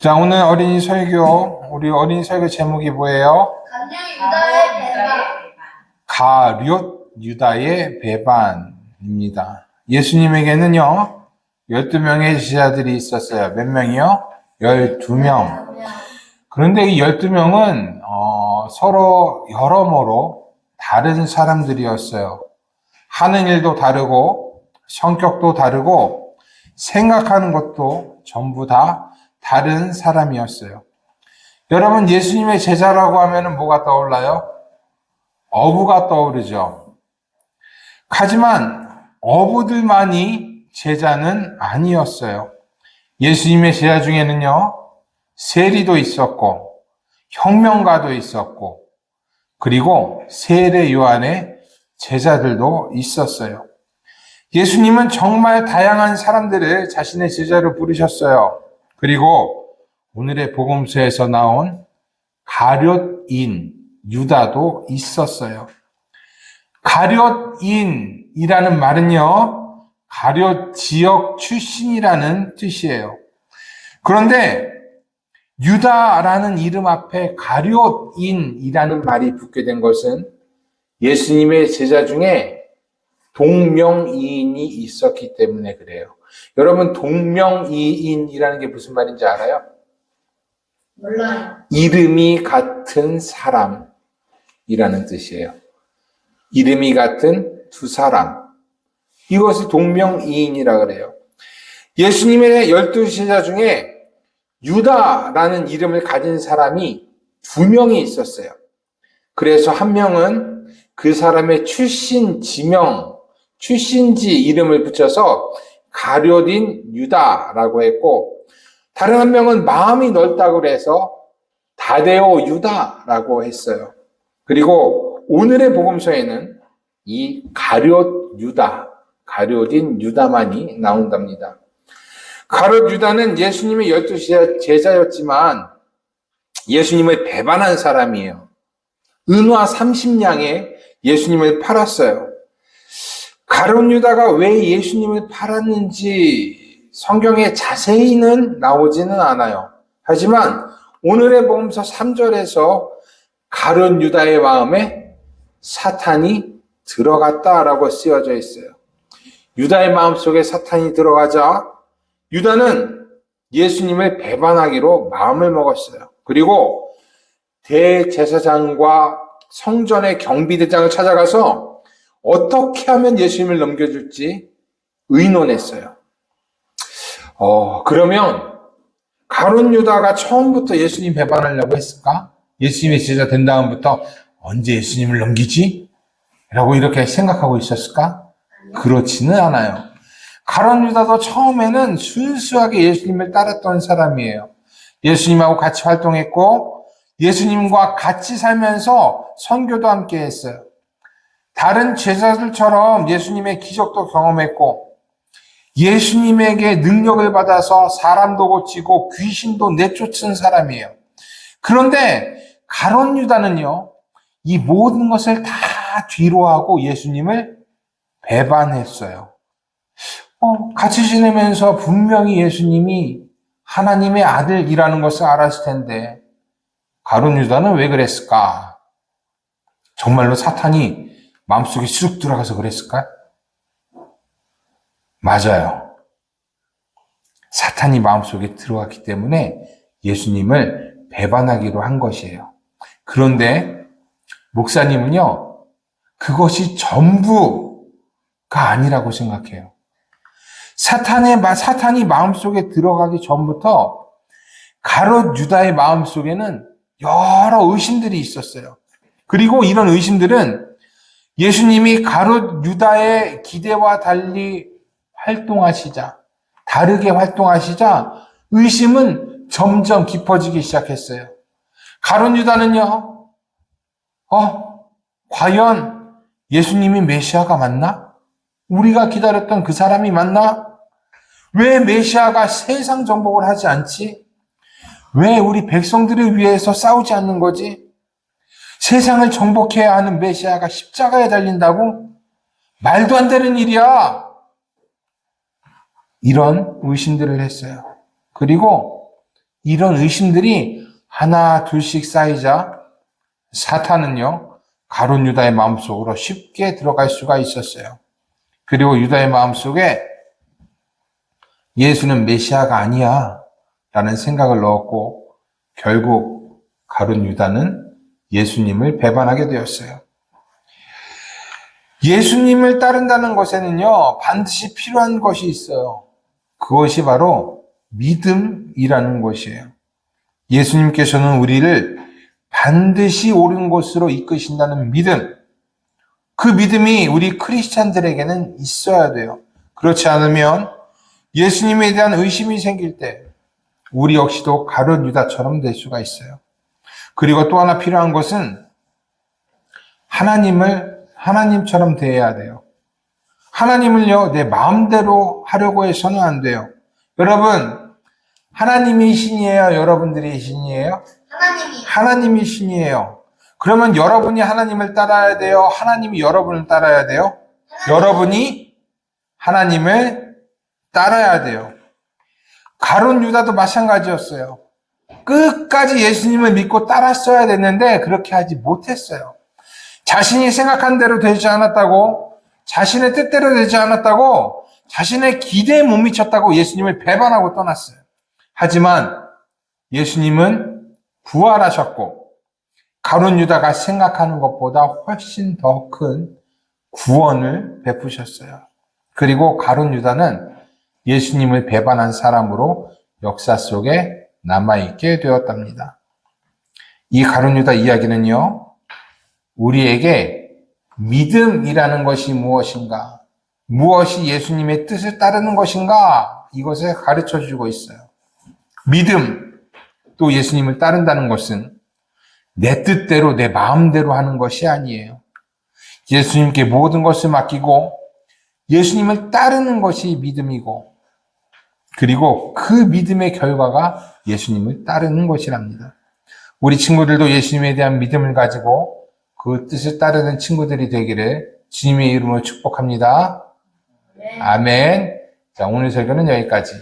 자, 오늘 어린이 설교, 우리 어린이 설교 제목이 뭐예요? 가룟 유다의 배반입니다. 예수님에게는요, 12명의 제자들이 있었어요. 몇 명이요? 12명. 그런데 이 12명은 서로 여러모로 다른 사람들이었어요. 하는 일도 다르고, 성격도 다르고, 생각하는 것도 전부 다 다른 사람이었어요. 여러분, 예수님의 제자라고 하면 뭐가 떠올라요? 어부가 떠오르죠. 하지만 어부들만이 제자는 아니었어요. 예수님의 제자 중에는요, 세리도 있었고, 혁명가도 있었고, 그리고 세례 요한의 제자들도 있었어요. 예수님은 정말 다양한 사람들을 자신의 제자로 부르셨어요. 그리고 오늘의 복음서에서 나온 가룟인 유다도 있었어요. 가룟인이라는 말은요, 가룟 지역 출신이라는 뜻이에요. 그런데 유다라는 이름 앞에 가룟인이라는 말이 붙게 된 것은 예수님의 제자 중에 동명이인이 있었기 때문에 그래요. 여러분, 동명이인이라는 게 무슨 말인지 알아요? 몰라요. 이름이 같은 사람이라는 뜻이에요. 이름이 같은 두 사람. 이것을 동명이인이라 그래요. 예수님의 12제자 중에 유다라는 이름을 가진 사람이 2명이 있었어요. 그래서 한 명은 그 사람의 출신지 이름을 붙여서 가룟인 유다라고 했고, 다른 한 명은 마음이 넓다고 해서 다데오 유다라고 했어요. 그리고 오늘의 복음서에는 이 가룟인 유다만이 나온답니다. 가룟 유다는 예수님의 12 제자였지만 예수님을 배반한 사람이에요. 은화 30냥에 예수님을 팔았어요. 가룟 유다가 왜 예수님을 팔았는지 성경에 자세히는 나오지는 않아요. 하지만 오늘의 복음서 3절에서 가룟 유다의 마음에 사탄이 들어갔다라고 쓰여져 있어요. 유다의 마음속에 사탄이 들어가자 유다는 예수님을 배반하기로 마음을 먹었어요. 그리고 대제사장과 성전의 경비대장을 찾아가서 어떻게 하면 예수님을 넘겨줄지 의논했어요. 그러면 가룟 유다가 처음부터 예수님 배반하려고 했을까? 예수님의 제자 된 다음부터 언제 예수님을 넘기지? 라고 이렇게 생각하고 있었을까? 그렇지는 않아요. 가룟 유다도 처음에는 순수하게 예수님을 따랐던 사람이에요. 예수님하고 같이 활동했고 예수님과 같이 살면서 선교도 함께 했어요. 다른 제자들처럼 예수님의 기적도 경험했고 예수님에게 능력을 받아서 사람도 고치고 귀신도 내쫓은 사람이에요. 그런데 가룟 유다는요, 이 모든 것을 다 뒤로하고 예수님을 배반했어요. 같이 지내면서 분명히 예수님이 하나님의 아들이라는 것을 알았을 텐데 가룟 유다는 왜 그랬을까? 정말로 사탄이 마음속에 쑥 들어가서 그랬을까? 맞아요. 사탄이 마음속에 들어갔기 때문에 예수님을 배반하기로 한 것이에요. 그런데 목사님은요, 그것이 전부가 아니라고 생각해요. 사탄이 마음속에 들어가기 전부터 가룟 유다의 마음속에는 여러 의심들이 있었어요. 그리고 이런 의심들은 예수님이 가룟 유다의 기대와 달리 다르게 활동하시자 의심은 점점 깊어지기 시작했어요. 가룟 유다는요, 과연 예수님이 메시아가 맞나? 우리가 기다렸던 그 사람이 맞나? 왜 메시아가 세상 정복을 하지 않지? 왜 우리 백성들을 위해서 싸우지 않는 거지? 세상을 정복해야 하는 메시아가 십자가에 달린다고? 말도 안 되는 일이야. 이런 의심들을 했어요. 그리고 이런 의심들이 하나 둘씩 쌓이자 사탄은요, 가룟 유다의 마음속으로 쉽게 들어갈 수가 있었어요. 그리고 유다의 마음속에 예수는 메시아가 아니야 라는 생각을 넣었고 결국 가룟 유다는 예수님을 배반하게 되었어요. 예수님을 따른다는 것에는요, 반드시 필요한 것이 있어요. 그것이 바로 믿음이라는 것이에요. 예수님께서는 우리를 반드시 옳은 곳으로 이끄신다는 믿음, 그 믿음이 우리 크리스찬들에게는 있어야 돼요. 그렇지 않으면 예수님에 대한 의심이 생길 때 우리 역시도 가룟 유다처럼 될 수가 있어요. 그리고 또 하나 필요한 것은 하나님처럼 대해야 돼요. 하나님을요, 내 마음대로 하려고 해서는 안 돼요. 여러분, 하나님이 신이에요? 여러분들이 신이에요? 하나님이요. 하나님이 신이에요. 그러면 여러분이 하나님을 따라야 돼요? 하나님이 여러분을 따라야 돼요? 여러분이 하나님을 따라야 돼요. 가룟 유다도 마찬가지였어요. 끝까지 예수님을 믿고 따랐어야 됐는데 그렇게 하지 못했어요. 자신이 생각한 대로 되지 않았다고, 자신의 뜻대로 되지 않았다고, 자신의 기대에 못 미쳤다고 예수님을 배반하고 떠났어요. 하지만 예수님은 부활하셨고 가룟 유다가 생각하는 것보다 훨씬 더 큰 구원을 베푸셨어요. 그리고 가룟 유다는 예수님을 배반한 사람으로 역사 속에 남아있게 되었답니다. 이 가룟 유다 이야기는요, 우리에게 믿음이라는 것이 무엇인가, 무엇이 예수님의 뜻을 따르는 것인가, 이것을 가르쳐 주고 있어요. 믿음, 또 예수님을 따른다는 것은 내 뜻대로 내 마음대로 하는 것이 아니에요. 예수님께 모든 것을 맡기고 예수님을 따르는 것이 믿음이고, 그리고 그 믿음의 결과가 예수님을 따르는 것이랍니다. 우리 친구들도 예수님에 대한 믿음을 가지고 그 뜻을 따르는 친구들이 되기를 주님의 이름으로 축복합니다. 네. 아멘. 자, 오늘 설교는 여기까지.